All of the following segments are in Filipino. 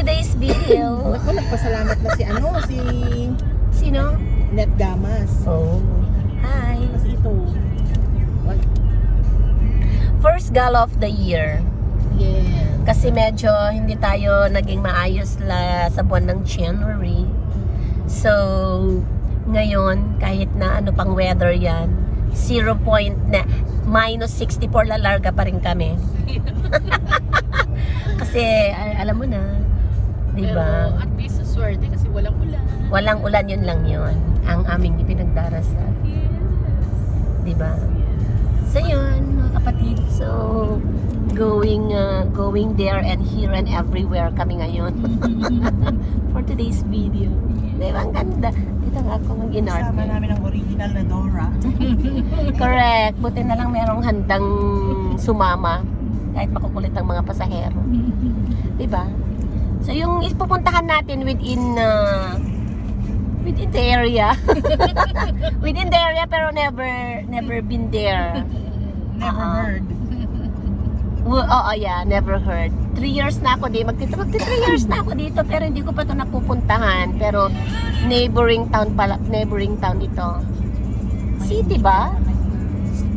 today's video. Ako, nagpasalamat na si Sino? Net Gamas. Oh. Hi. Kasi ito. What? First gala of the year. Yeah. Kasi medyo hindi tayo naging maayos sa buwan ng January. So, ngayon, kahit na ano pang weather yan, minus 64 lalarga pa rin kami. Kasi, alam mo na, di ba? Pero at least swerte kasi walang ulan. Walang ulan, yun lang yun. Ang aming ipinagdarasal. Di ba? So, yun, mga kapatid. So, going there and here and everywhere kami ngayon. For today's video. Di ba? Ang ganda. Dito nga ako mag-inarte. Kasama namin ang original na Dora. Correct. Buti na lang merong handang sumama. Kahit makukulit ang mga pasahero. Diba? So, yung ipupuntahan natin within the area. Within the area pero never been there. Never heard. Oo, yeah, never heard. 3 years na ako dito. Magti 3 years na ako dito pero hindi ko pa ito napupuntahan. Pero neighboring town ito. City ba?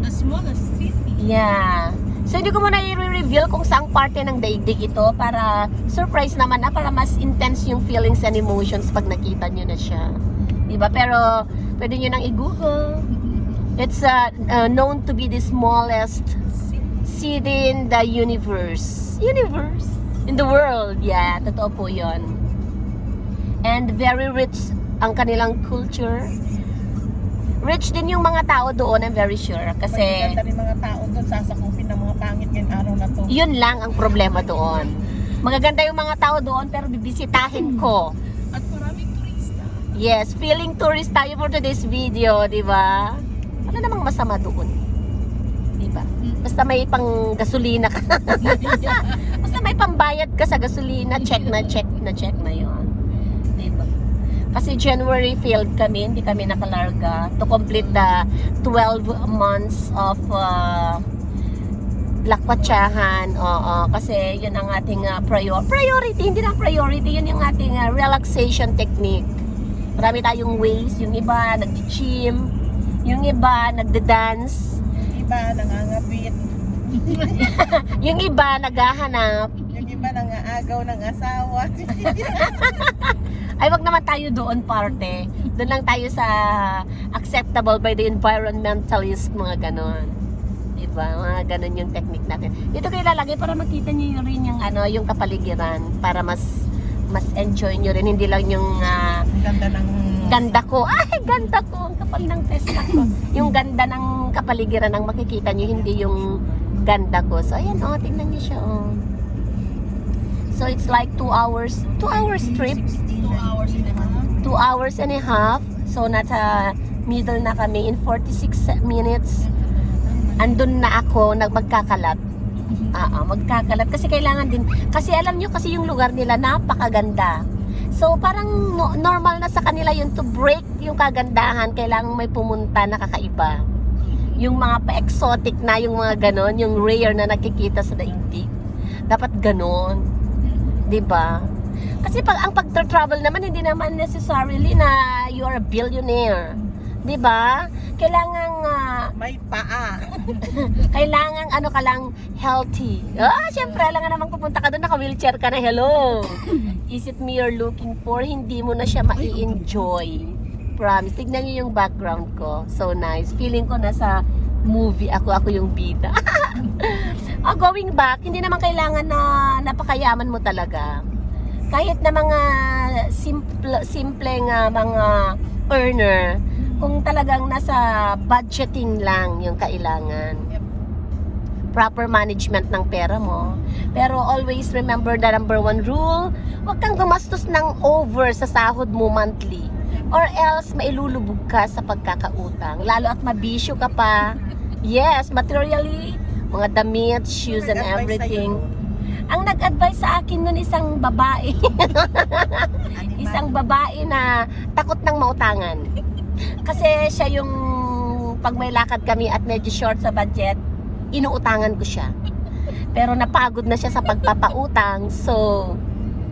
The smallest city. Yeah. So, hindi ko muna i-reveal kung saang parte ng daigdig ito para surprise naman para mas intense yung feelings and emotions pag nakita nyo na siya. Diba? Pero, pwede nyo nang i-google. It's known to be the smallest city in the universe. In the world. Yeah, totoo po yun. And very rich ang kanilang culture. Rich din yung mga tao doon, I'm very sure. Kasi Magiganda rin mga tao doon, sasakupin ng mga pangit ngayong araw na to. yun lang ang problema doon. Magaganda yung mga tao doon, pero bibisitahin ko. At maraming turista. Yes, feeling tourist tayo for today's video, di ba? Wala namang masama doon. Di ba? Basta may pang gasolina ka. Basta may pambayad ka sa gasolina, check na yun. Di ba? Kasi January failed kami, hindi kami nakalarga to complete the 12 months of lakwatsahan. Oo, kasi yun ang ating priority, hindi na priority, yun yung ating relaxation technique. Marami tayong ways, yung iba nag-gym, yung iba nagda-dance, Yung iba nangangapit, yung iba naghahanap. yung iba nangaagaw ng asawa. Ay, wag naman tayo doon parte. Doon lang tayo sa acceptable by the environmentalist, mga ganon. Diba? Mga ganon yung technique natin. Dito kayo lalagay para makita nyo rin yung kapaligiran. Para mas enjoy nyo rin. Hindi lang yung Ang ganda ng ganda ko. Ay, ganda ko. Ang kapal ng testa ko. Yung ganda ng kapaligiran ang makikita nyo. Hindi yung ganda ko. So, ayan, tingnan nyo siya, So, it's like 2 hours trip. 2 hours and a half. 2 hours and a half. So, nasa middle na kami. In 46 minutes, andun na ako, magkakalat. Magkakalat. Kasi kailangan din, kasi alam nyo, kasi yung lugar nila, napakaganda. So, parang normal na sa kanila yun to break yung kagandahan. Kailangan may pumunta na kakaiba. Yung mga pa-exotic na, yung mga ganon, yung rare na nakikita sa daigdig. Dapat ganon. Diba? Kasi ang pag-travel naman, hindi naman necessarily na you are a billionaire. Diba? Kailangan may paa. kailangan ka lang healthy. Syempre, alam nga naman pupunta ka doon, naka-wheelchair ka na, hello. Is it me you're looking for? Hindi mo na siya ma-enjoy. Promise. Tignan niyo yung background ko. So nice. Feeling ko nasa movie ako yung bida. Going back, hindi naman kailangan na napakayaman mo talaga. Kahit na mga simpleng mga earner, kung talagang nasa budgeting lang yung kailangan. Proper management ng pera mo. Pero always remember the number 1 rule, huwag kang gumastos ng over sa sahod mo monthly. Or else, mailulubog ka sa pagkakautang. Lalo at mabisyo ka pa. Yes, materially, mga damit, shoes and everything. Ang nag-advise sa akin nun isang babae. Isang babae na takot ng mautangan. Kasi siya yung pag may lakad kami at medyo short sa budget, inuutangan ko siya. Pero napagod na siya sa pagpapautang. So,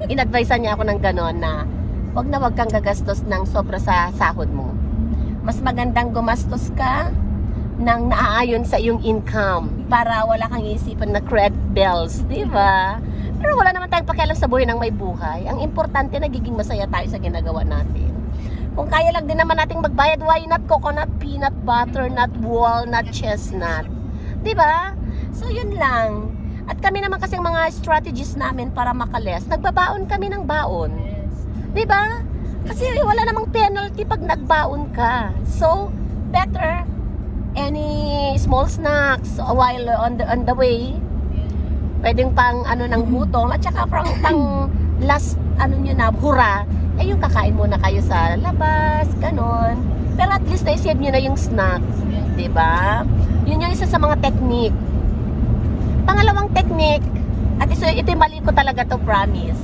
inadvisean niya ako ng ganon na wag kang gagastos ng sobra sa sahod mo. Mas magandang gumastos ka ng naaayon sa iyong income para wala kang isipan na credit bills, di ba? Pero wala naman tayong pakialam sa buhay ng may buhay. Ang importante, nagiging masaya tayo sa ginagawa natin. Kung kaya lang din naman nating magbayad, why not coconut, peanut butter, nut, walnut, chestnut? Di ba? So, yun lang. At kami naman kasing mga strategies namin para makalis, nagbabaon kami ng baon. Yes. Di ba? Kasi wala namang penalty pag nagbaon ka. So, better any small snacks while on the way. Pwedeng pang ano ng gutom at saka pang last ano nyo na hura. Eh yung kakain muna kayo sa labas, ganon. Pero at least na-save nyo na yung snacks. Di ba? Yun yung isa sa mga technique. Pangalawang technique, at ito yung mali ko talaga to, promise.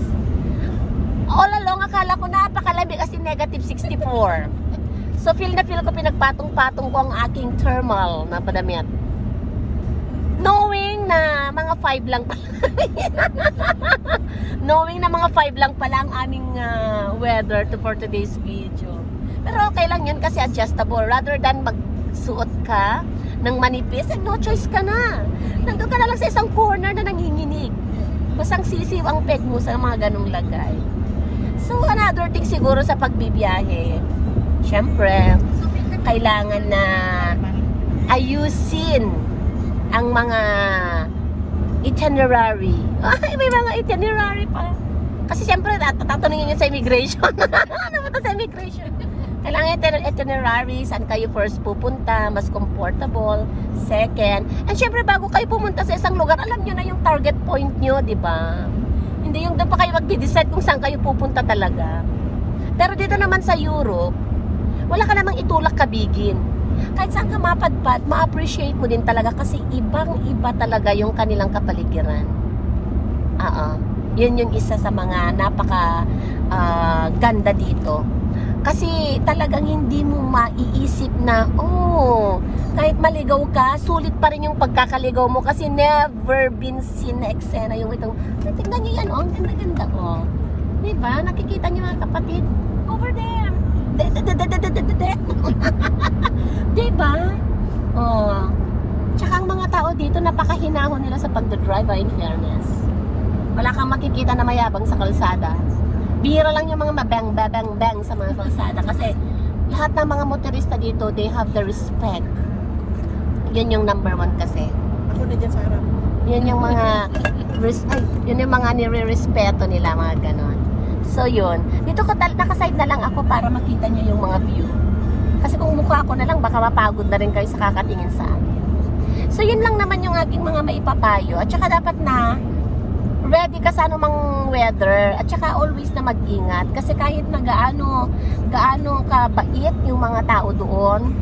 All along, akala ko napakalamig kasi negative 64. So, feel ko pinagpatong-patong ko ang aking thermal na padamit. Knowing na mga 5 lang pala. Knowing na mga 5 lang pala ang aming weather for today's video. Pero okay lang yun kasi adjustable. Rather than magsuot ka ng manipis, no choice ka na. Nandun ka na lang sa isang corner na nanginginig. Basang sisiw ang peg mo sa mga ganong lagay. So, another thing siguro sa pagbibiyahe, syempre, kailangan na ayusin ang mga itinerary. Ay, may mga itinerary pa. Kasi syempre, tatanungin yun sa immigration. Ano ba sa immigration? Kailangan itinerary, saan kayo first pupunta, mas comfortable, second. And syempre, bago kayo pumunta sa isang lugar, alam nyo na yung target point nyo, di ba? Hindi yung doon pa kayo mag-decide kung saan kayo pupunta talaga. Pero dito naman sa Europe, wala ka namang itulak kabigin. Kahit saan ka mapadpad, ma-appreciate mo din talaga kasi ibang-iba talaga yung kanilang kapaligiran. Yun yung isa sa mga napaka ganda dito. Kasi talagang hindi mo maiisip na, kahit maligaw ka, sulit pa rin yung pagkakaligaw mo kasi never been seen na eksena yung itong, tignan nyo yan, ang ganda-ganda, diba? Nakikita nyo mga kapatid? Over there. Diba? Tsaka ang mga tao dito, napakahinahon nila sa pagdadrive, in fairness. Wala kang makikita na mayabang sa kalsada. Bihira lang yung mga mabang sa mga kalsada kasi lahat ng mga motorista dito, they have the respect. Yun yung number 1 kasi. Ako na dyan sa harap. Yun yung mga yun yung mga nire-respeto nila, mga ganon. So yun, dito nakaside na lang ako para makita nyo yung mga view. Kasi kung mukha ko na lang, baka mapagod na rin kayo sa kakatingin sa akin. So yun lang naman yung aking mga maipapayo. At saka dapat na ready ka sa anumang weather. At saka always na mag-ingat. Kasi kahit na gaano kabait yung mga tao doon,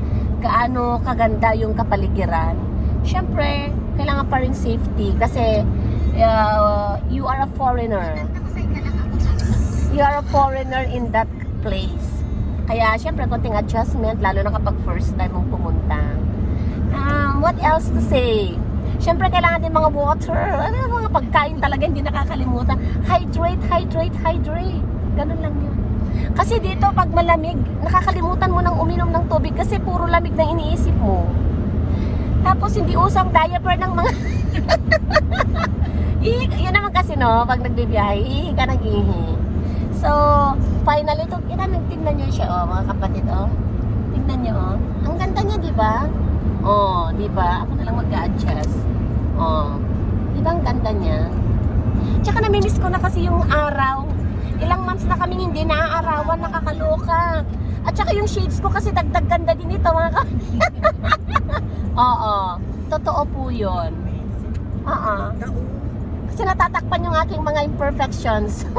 gaano kaganda yung kapaligiran, syempre, kailangan pa rin safety. Kasi you are a foreigner. You are a foreigner in that place. Kaya syempre, konting adjustment, lalo na kapag first time mong pumunta. What else to say? Syempre, kailangan din mga water. Mga pagkain talaga, hindi nakakalimutan. Hydrate. Ganun lang yun. Kasi dito, pag malamig, nakakalimutan mo nang uminom ng tubig kasi puro lamig na iniisip mo. Tapos, hindi usang diaper ng mga... Yun naman kasi, no? Pag nagbibiyahe, ihi ka ng ihi. So, finally, tingnan nyo siya, mga kapatid, Tingnan nyo, Ang ganda niya, di ba? Di ba? Ako na lang mag-a-adjust. Di ba ang ganda niya? Tsaka namimiss ko na kasi yung araw. Ilang months na kaming hindi naaarawan, nakakaloka. At tsaka yung shades ko kasi dagdag ganda din ito, mga totoo po yun. Kasi natatakpan yung aking mga imperfections.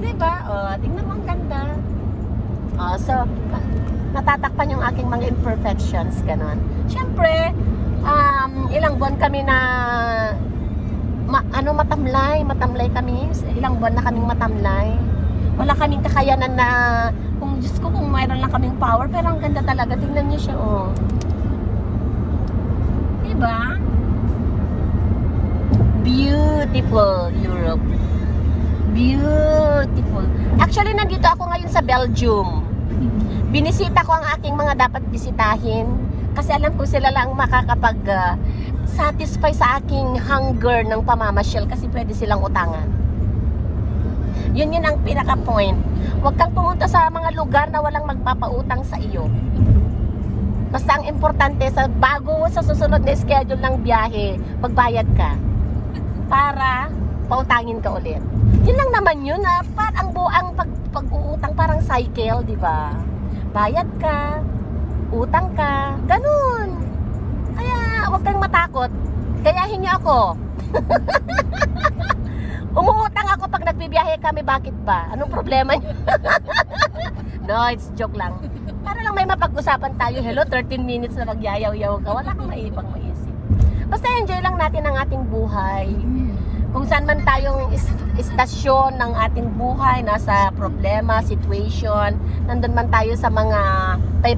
Di ba? Tingnan mo ang ganda. So, natatakpan yung aking mga imperfections, ganon. Siyempre, ilang buwan kami na matamlay kami. Ilang buwan na kaming matamlay. Wala kaming kakayanan na, kung Diyos ko, kung mayroon lang kaming power, pero ang ganda talaga. Tingnan niyo siya, Diba? Beautiful Europe. Beautiful. Actually, nandito ako ngayon sa Belgium. Binisita ko ang aking mga dapat bisitahin kasi alam ko sila lang makakapag satisfy sa aking hunger ng pamamasyal kasi pwede silang utangan. Yun ang pinaka-point. Huwag kang pumunta sa mga lugar na walang magpapautang sa iyo. Basta ang importante bago sa susunod na schedule ng biyahe, magbayad ka para pautangin ka ulit. Yun lang naman yun na parang buang pag-uutang parang cycle, di ba? Bayad ka, utang ka, ganun. Kaya huwag kang matakot. Gayahin niyo ako. Umuutang ako pag nagbibiyahe kami, bakit ba? Anong problema niyo? No, it's joke lang. Para lang may mapag-usapan tayo. Hello, 13 minutes na magyayaw-yaw ka. Wala kang maipang maisip. Basta enjoy lang natin ang ating buhay. Kung saan man tayong istasyon ng ating buhay, nasa problema, situation, nandun man tayo sa mga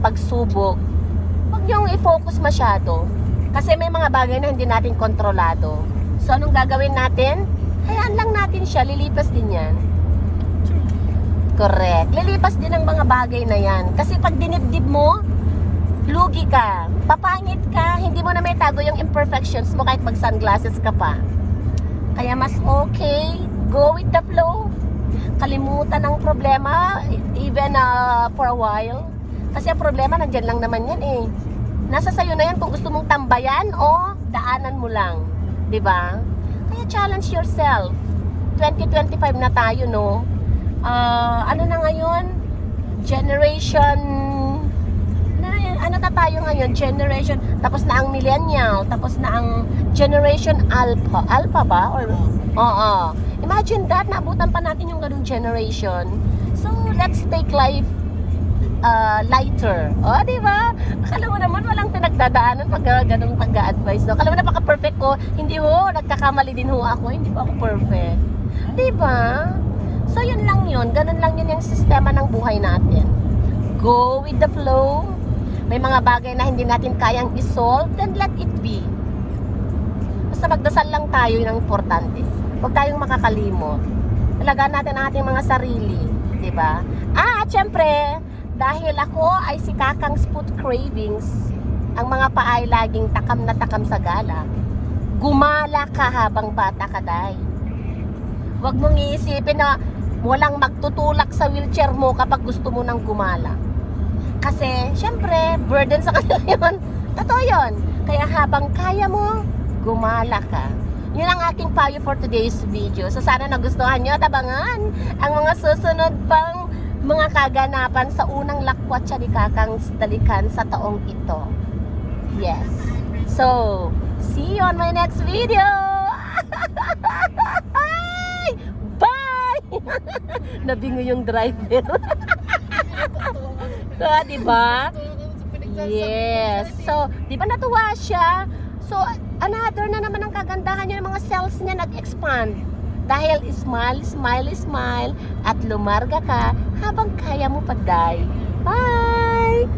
pagsubok, huwag niyong i-focus masyado. Kasi may mga bagay na hindi natin kontrolado. So, anong gagawin natin? Hayaan lang natin siya, lilipas din yan. Correct. Lilipas din ang mga bagay na yan. Kasi pag dinibdib mo, lugi ka, papangit ka, hindi mo na may tago yung imperfections mo kahit mag-sunglasses ka pa. Kaya mas okay, go with the flow. Kalimutan ang problema, even for a while. Kasi ang problema, nandyan lang naman yan eh. Nasa sayo na yan kung gusto mong tambayan o daanan mo lang. Diba? Kaya challenge yourself. 2025 na tayo, no? Ano na ngayon? Ano na tayo ngayon? Generation, tapos na ang millennial, tapos na ang generation alpha. Alpha ba? Or, oo. Imagine that, naabutan pa natin yung ganung generation. So, let's take life lighter. O, di ba? Akala mo naman walang pinagdadaanan pag ganung pag-a-advise. No? Akala mo napaka-perfect ko. Hindi ho, nagkakamali din ho ako. Hindi ba ako perfect? Di ba? So, yun lang yun. Ganun lang yun yung sistema ng buhay natin. Go with the flow. May mga bagay na hindi natin kayang isolve, then let it be. Basta magdasal lang tayo, yun ang importante. Huwag tayong makakalimot. Alagaan natin ang ating mga sarili. Diba? At syempre, dahil ako ay si Kakang Food Cravings, ang mga paa ay laging takam na takam sa gala. Gumala ka habang bata ka, day. Huwag mong iisipin na walang magtutulak sa wheelchair mo kapag gusto mo nang gumala. Kasi, syempre, burden sa kanila yun. Totoo yun. Kaya habang kaya mo, gumala ka. Yun ang aking payo for today's video. So, sana nagustuhan nyo. Tabangan ang mga susunod pang mga kaganapan sa unang lakwatsa ni Kakang Dalikan sa taong ito. Yes. So, see you on my next video. Bye! Nabingo yung driver. So, diba? Yes. So, diba natuwa siya? So, another na naman ang kagandahan niya ng mga cells niya nag-expand. Dahil smile, smile, smile, at lumarga ka habang kaya mo paday. Bye!